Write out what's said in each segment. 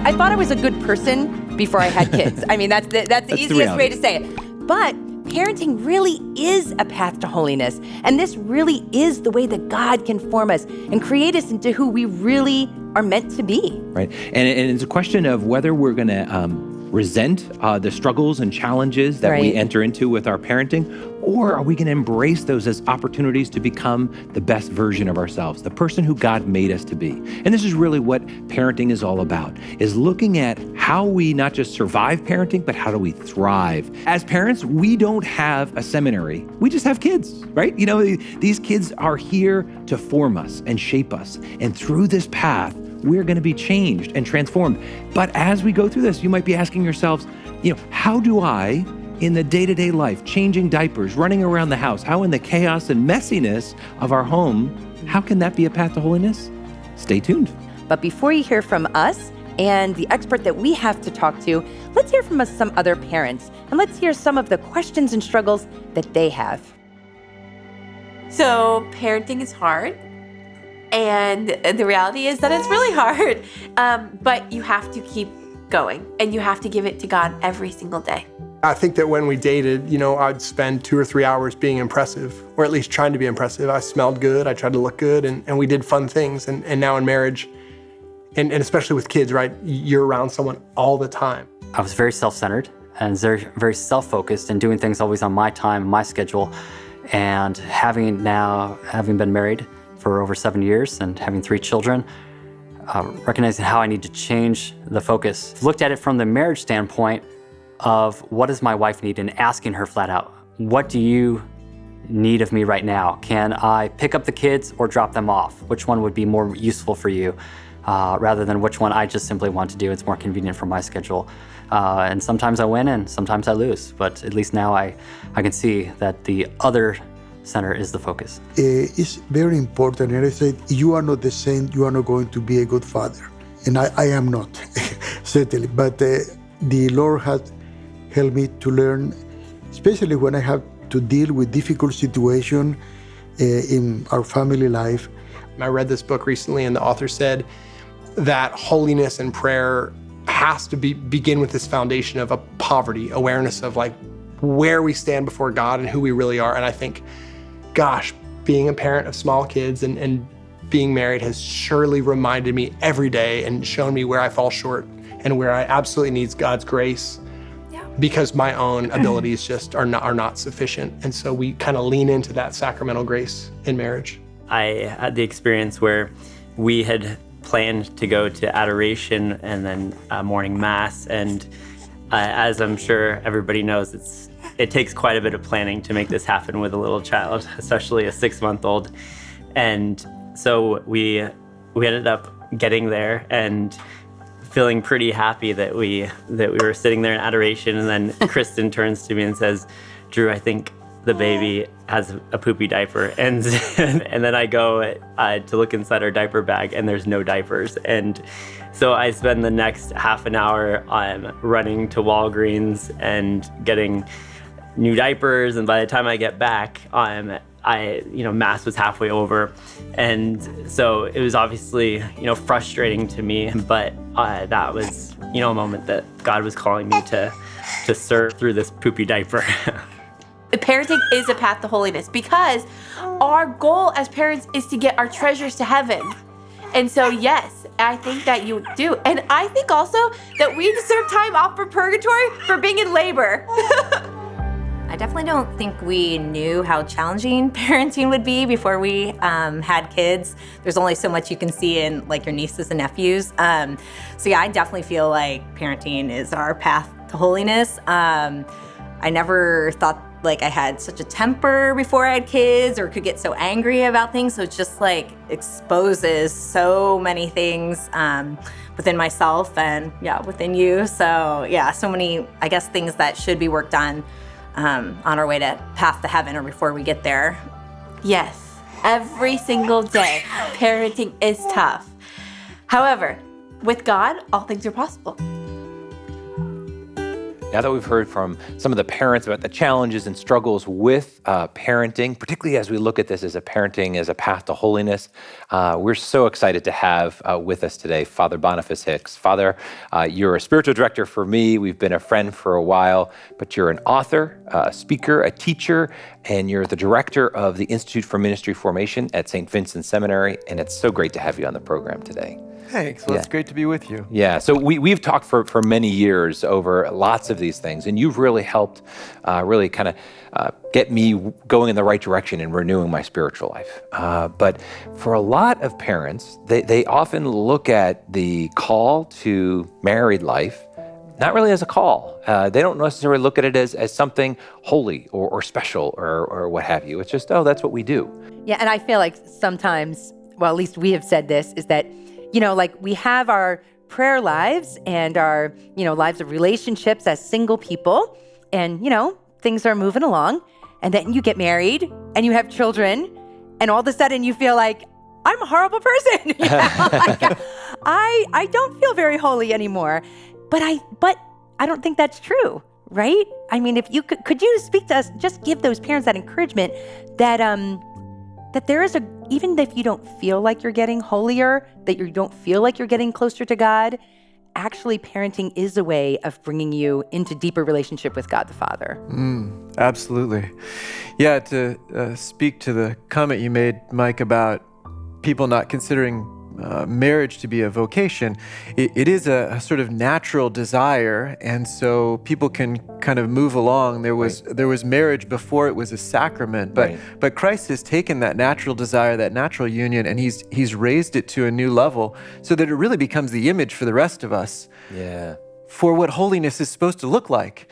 I thought I was a good person before I had kids. I mean, that's the easiest way to say it. But parenting really is a path to holiness. And this really is the way that God can form us and create us into who we really are meant to be. Right. And it's a question of whether we're going to resent the struggles and challenges that we enter into with our parenting, or are we going to embrace those as opportunities to become the best version of ourselves, the person who God made us to be? And this is really what parenting is all about, is looking at how we not just survive parenting, but how do we thrive? As parents, we don't have a seminary. We just have kids, right? You know, these kids are here to form us and shape us. And through this path, we're going to be changed and transformed. But as we go through this, you might be asking yourselves, how do I, in the day-to-day life, changing diapers, running around the house, how in the chaos and messiness of our home, how can that be a path to holiness? Stay tuned. But before you hear from us and the expert that we have to talk to, let's hear from some other parents, and let's hear some of the questions and struggles that they have. So parenting is hard. And the reality is that it's really hard, but you have to keep going and you have to give it to God every single day. I think that when we dated, I'd spend 2 or 3 hours being impressive, or at least trying to be impressive. I smelled good, I tried to look good, and we did fun things. And now in marriage, and especially with kids, right, you're around someone all the time. I was very self-centered and very, very self-focused and doing things always on my time, my schedule. And having been married for over 7 years and having 3 children, recognizing how I need to change the focus. Looked at it from the marriage standpoint of what does my wife need, and asking her flat out, what do you need of me right now? Can I pick up the kids or drop them off? Which one would be more useful for you? Rather than which one I just simply want to do. It's more convenient for my schedule. And sometimes I win and sometimes I lose, but at least now I can see that the other center is the focus. It's very important, and I said, you are not the same, you are not going to be a good father. And I am not, certainly. But the Lord has helped me to learn, especially when I have to deal with difficult situations in our family life. I read this book recently, and the author said that holiness and prayer has to begin with this foundation of a poverty, awareness of like where we stand before God and who we really are. And I think, gosh, being a parent of small kids and being married has surely reminded me every day and shown me where I fall short and where I absolutely need God's grace, because my own abilities just are not sufficient. And so we kind of lean into that sacramental grace in marriage. I had the experience where we had planned to go to adoration and then morning mass. And as I'm sure everybody knows, it takes quite a bit of planning to make this happen with a little child, especially a 6-month-old. And so we ended up getting there and feeling pretty happy that we were sitting there in adoration. And then Kristen turns to me and says, "Drew, I think the baby has a poopy diaper." And then I go to look inside our diaper bag, and there's no diapers. And so I spend the next half an hour running to Walgreens and getting new diapers. And by the time I get back, mass was halfway over. And so it was obviously, frustrating to me, but that was, a moment that God was calling me to serve through this poopy diaper. Parenting is a path to holiness because our goal as parents is to get our treasures to heaven. And so, yes, I think that you do. And I think also that we deserve time off from purgatory for being in labor. I definitely don't think we knew how challenging parenting would be before we had kids. There's only so much you can see in like your nieces and nephews. So yeah, I definitely feel like parenting is our path to holiness. I never thought like I had such a temper before I had kids or could get so angry about things. So it just like exposes so many things within myself and within you. So yeah, so many, I guess, things that should be worked on our way to path to heaven or before we get there. Yes, every single day, parenting is tough. However, with God, all things are possible. Now that we've heard from some of the parents about the challenges and struggles with parenting, particularly as we look at this as a parenting as a path to holiness, we're so excited to have with us today Father Boniface Hicks. Father, you're a spiritual director for me. We've been a friend for a while, but you're an author, a speaker, a teacher, and you're the director of the Institute for Ministry Formation at St. Vincent Seminary, and it's so great to have you on the program today. Thanks. Well, it's great to be with you. Yeah, so we've talked for many years over lots of these things, and you've really helped really kind of get me going in the right direction and renewing my spiritual life. But for a lot of parents, they often look at the call to married life not really as a call. They don't necessarily look at it as something holy or special or what have you. It's just, oh, that's what we do. Yeah, and I feel like sometimes, well, at least we have said this, is that like we have our prayer lives and our, lives of relationships as single people, and, things are moving along. And then you get married and you have children, and all of a sudden you feel like, I'm a horrible person. I don't feel very holy anymore. But I don't think that's true, right? I mean, if you could you speak to us, just give those parents that encouragement that that there is even if you don't feel like you're getting holier, that you don't feel like you're getting closer to God, actually parenting is a way of bringing you into deeper relationship with God the Father. Absolutely. Yeah, to speak to the comment you made, Mike, about people not considering marriage to be a vocation, it is a sort of natural desire, and so people can kind of move along. There was marriage before it was a sacrament, but Christ has taken that natural desire, that natural union, and he's raised it to a new level so that it really becomes the image for the rest of us for what holiness is supposed to look like.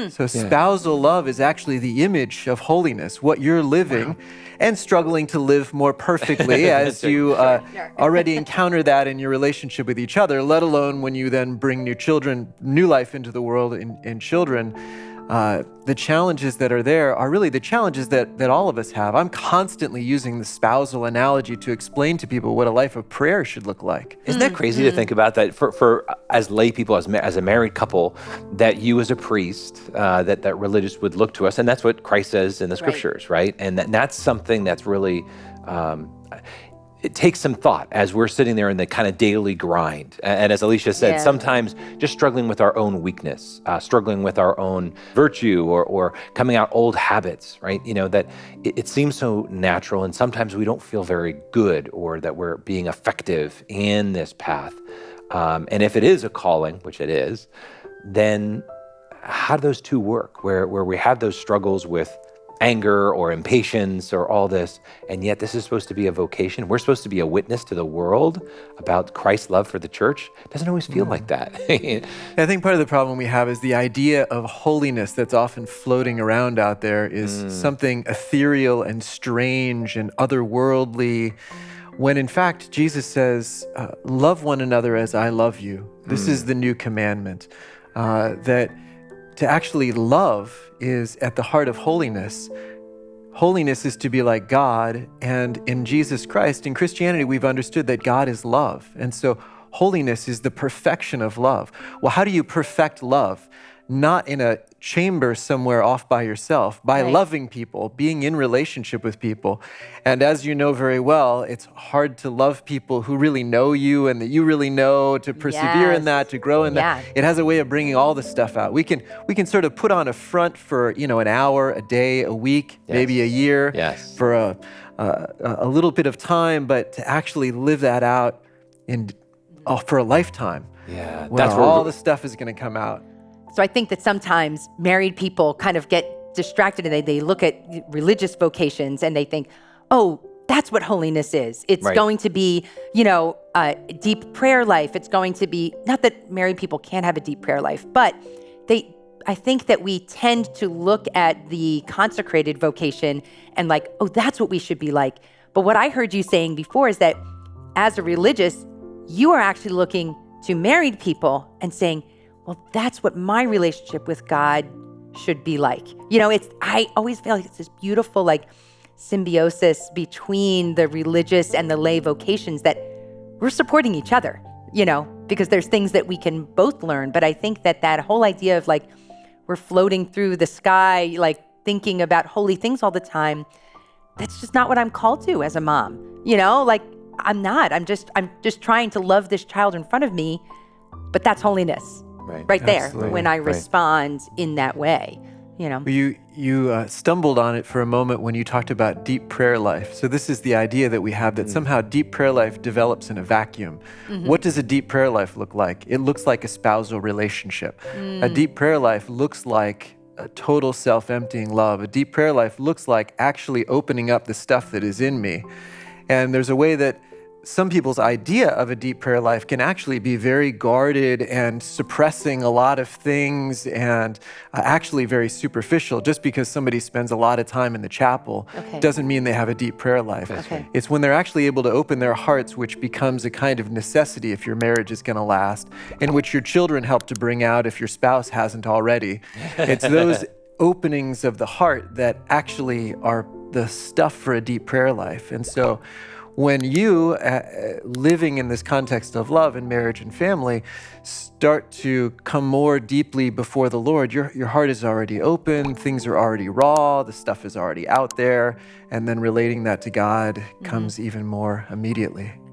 So spousal love is actually the image of holiness, what you're living and struggling to live more perfectly as you already encounter that in your relationship with each other, let alone when you then bring new life into the world in children. The challenges that are there are really the challenges that all of us have. I'm constantly using the spousal analogy to explain to people what a life of prayer should look like. Isn't that crazy to think about that for as lay people, as a married couple, that you as a priest, that religious would look to us, and that's what Christ says in the scriptures, right? And that's something that's really, it takes some thought as we're sitting there in the kind of daily grind. And as Alicia said, sometimes just struggling with our own weakness, struggling with our own virtue or coming out old habits, right? That it seems so natural, and sometimes we don't feel very good or that we're being effective in this path. And if it is a calling, which it is, then how do those two work? Where we have those struggles with anger or impatience or all this, and yet this is supposed to be a vocation. We're supposed to be a witness to the world about Christ's love for the church. It doesn't always feel like that. I think part of the problem we have is the idea of holiness that's often floating around out there is something ethereal and strange and otherworldly, when in fact Jesus says, love one another as I love you. This is the new commandment, that to actually love is at the heart of holiness. Holiness is to be like God, and in Jesus Christ, in Christianity, we've understood that God is love. And so holiness is the perfection of love. Well, how do you perfect love? Not in a chamber somewhere off by yourself, by loving people, being in relationship with people. And as you know very well, it's hard to love people who really know you and that you really know, to persevere in that, to grow in that. It has a way of bringing all the stuff out. We can sort of put on a front for, an hour, a day, a week, maybe a year, for a little bit of time, but to actually live that out for a lifetime. That's where all the stuff is going to come out. So I think that sometimes married people kind of get distracted and they look at religious vocations and they think, oh, that's what holiness is. It's going to be, a deep prayer life. It's going to be, not that married people can't have a deep prayer life, but I think that we tend to look at the consecrated vocation and like, oh, that's what we should be like. But what I heard you saying before is that as a religious, you are actually looking to married people and saying, well, that's what my relationship with God should be like. I always feel like it's this beautiful symbiosis between the religious and the lay vocations that we're supporting each other, because there's things that we can both learn. But I think that whole idea of we're floating through the sky, like thinking about holy things all the time. That's just not what I'm called to as a mom. Like I'm not. I'm just trying to love this child in front of me, but that's holiness right there when I respond in that way. You stumbled on it for a moment when you talked about deep prayer life. So this is the idea that we have that somehow deep prayer life develops in a vacuum. What does a deep prayer life look like? It looks like a spousal relationship. A deep prayer life looks like a total self-emptying love. A deep prayer life looks like actually opening up the stuff that is in me. And there's a way that some people's idea of a deep prayer life can actually be very guarded and suppressing a lot of things and actually very superficial. Just because somebody spends a lot of time in the chapel doesn't mean they have a deep prayer life. It's when they're actually able to open their hearts, which becomes a kind of necessity if your marriage is going to last, and which your children help to bring out if your spouse hasn't already. It's those openings of the heart that actually are the stuff for a deep prayer life. And so when you, living in this context of love and marriage and family, start to come more deeply before the Lord, your heart is already open, things are already raw, the stuff is already out there, and then relating that to God comes even more immediately.